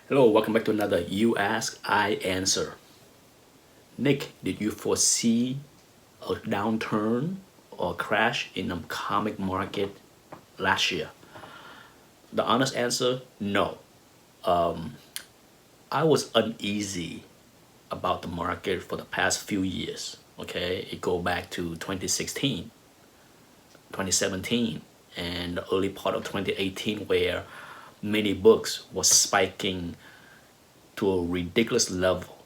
Hello, welcome back to another You Ask, I Answer. Nick, did you foresee a downturn or crash in the comic market last year? The honest answer, no. I was uneasy about the market for the past few years. Okay, it go back to 2016, 2017, and the early part of 2018 where many books was spiking to a ridiculous level.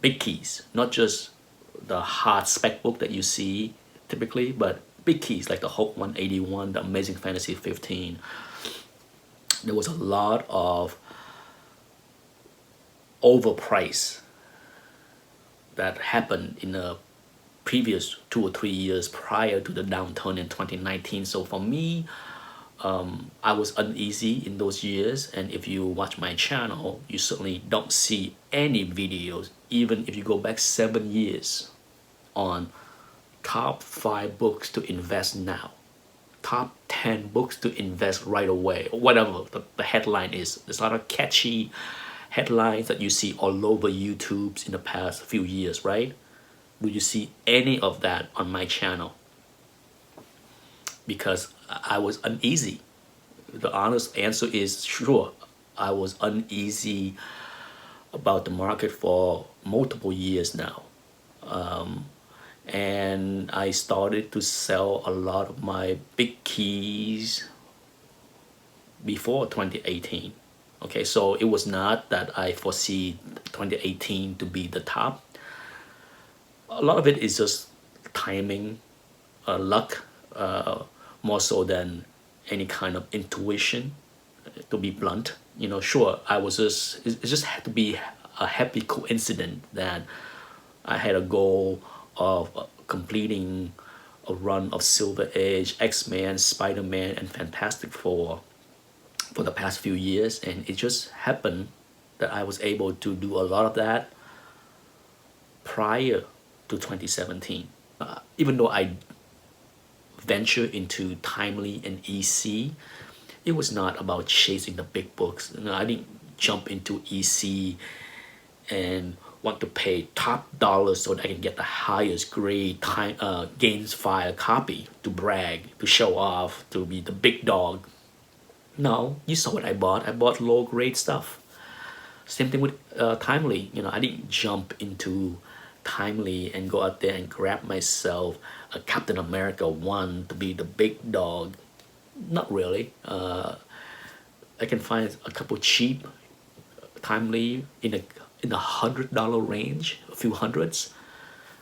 Big keys, not just the hard spec book that you see typically, but big keys like the Hulk 181, the Amazing Fantasy 15. There was a lot of overprice that happened in the previous 2 or 3 years prior to the downturn in 2019. So for me, I was uneasy in those years, and if you watch my channel, you certainly don't see any videos, even if you go back 7 years, on top 5 books to invest now, top 10 books to invest right away, or whatever the headline is. There's a lot of catchy headlines that you see all over YouTube's in the past few years, right? Do you see any of that on my channel? Because I was uneasy. The honest answer is sure. I was uneasy about the market for multiple years now. And I started to sell a lot of my big keys before 2018. Okay, so it was not that I foresee 2018 to be the top. A lot of it is just timing, luck, more so than any kind of intuition, to be blunt. Sure, it just had to be a happy coincidence that I had a goal of completing a run of Silver Age, X-Men, Spider-Man, and Fantastic Four for the past few years, and it just happened that I was able to do a lot of that prior to 2017. Even though I ventured into Timely and EC, it was not about chasing the big books. I didn't jump into EC and want to pay top dollars so that I can get the highest grade gains file copy to brag, to show off, to be the big dog. No, you saw what I bought. I bought low grade stuff. Same thing with Timely. I didn't jump into Timely and go out there and grab myself a Captain America 1 to be the big dog. Not really. I can find a couple cheap Timely in the $100 range, a few hundreds.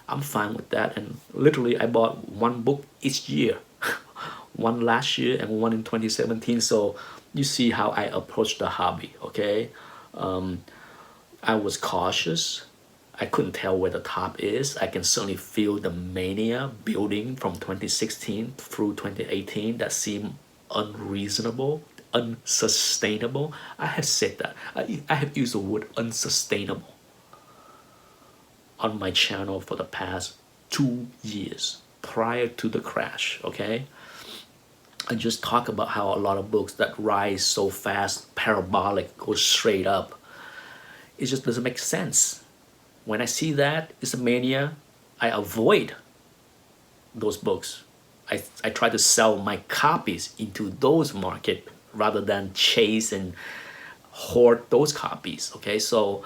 I'm fine with that. And literally, I bought one book each year, one last year and one in 2017. So you see how I approach the hobby. Okay, I was cautious. I couldn't tell where the top is. I can certainly feel the mania building from 2016 through 2018 that seemed unreasonable, unsustainable. I have said that. I have used the word unsustainable on my channel for the past 2 years prior to the crash. Okay, I just talk about how a lot of books that rise so fast, parabolic, go straight up. It just doesn't make sense. When I see that it's a mania, I avoid those books. I try to sell my copies into those market rather than chase and hoard those copies. Okay, so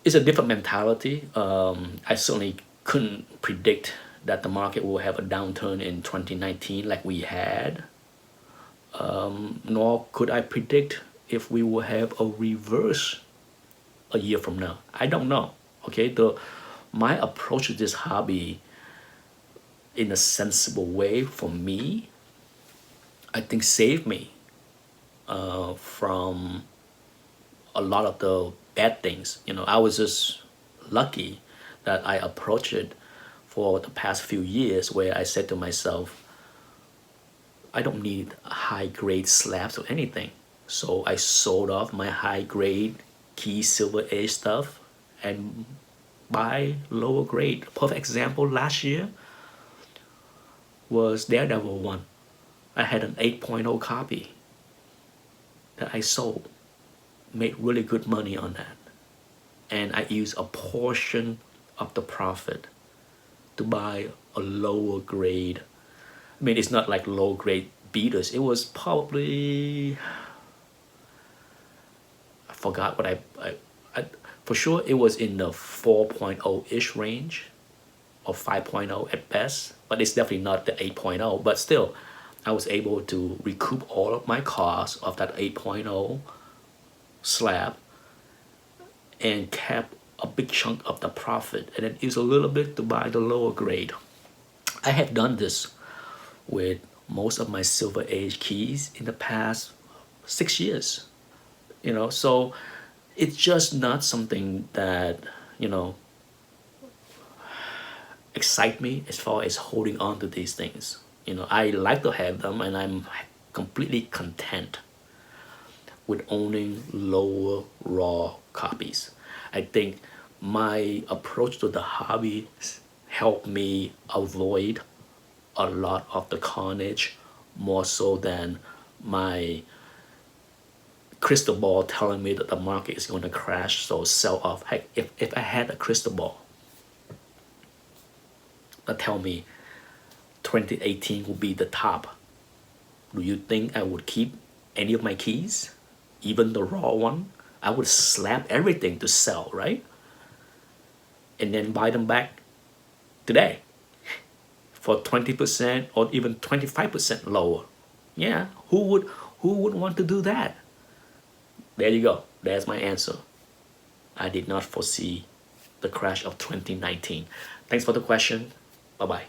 it's a different mentality. I certainly couldn't predict that the market will have a downturn in 2019 like we had, nor could I predict if we will have a reverse a year from now. I don't know. Okay, my approach to this hobby in a sensible way for me, I think saved me from a lot of the bad things. I was just lucky that I approached it for the past few years where I said to myself, I don't need high grade slabs or anything. So I sold off my high grade key Silver Age stuff and buy lower grade. Perfect example last year was Daredevil 1. I had an 8.0 copy that I sold. made really good money on that. And I used a portion of the profit to buy a lower grade. I mean, it's not like low grade beaters. It was probably, I forgot what I for sure it was in the 4.0-ish range or 5.0 at best, but it's definitely not the 8.0. But still, I was able to recoup all of my costs of that 8.0 slab and kept a big chunk of the profit and then use a little bit to buy the lower grade. I have done this with most of my silver age keys in the past 6 years. So it's just not something that you know excite me as far as holding on to these things. I like to have them, and I'm completely content with owning lower raw copies. I think my approach to the hobby helped me avoid a lot of the carnage more so than my crystal ball telling me that the market is going to crash, so sell off. Heck, if I had a crystal ball that tell me 2018 will be the top, do you think I would keep any of my keys, even the raw one? I would slap everything to sell, right? And then buy them back today for 20% or even 25% lower. Yeah, who would want to do that? There you go. There's my answer. I did not foresee the crash of 2019. Thanks for the question. Bye bye.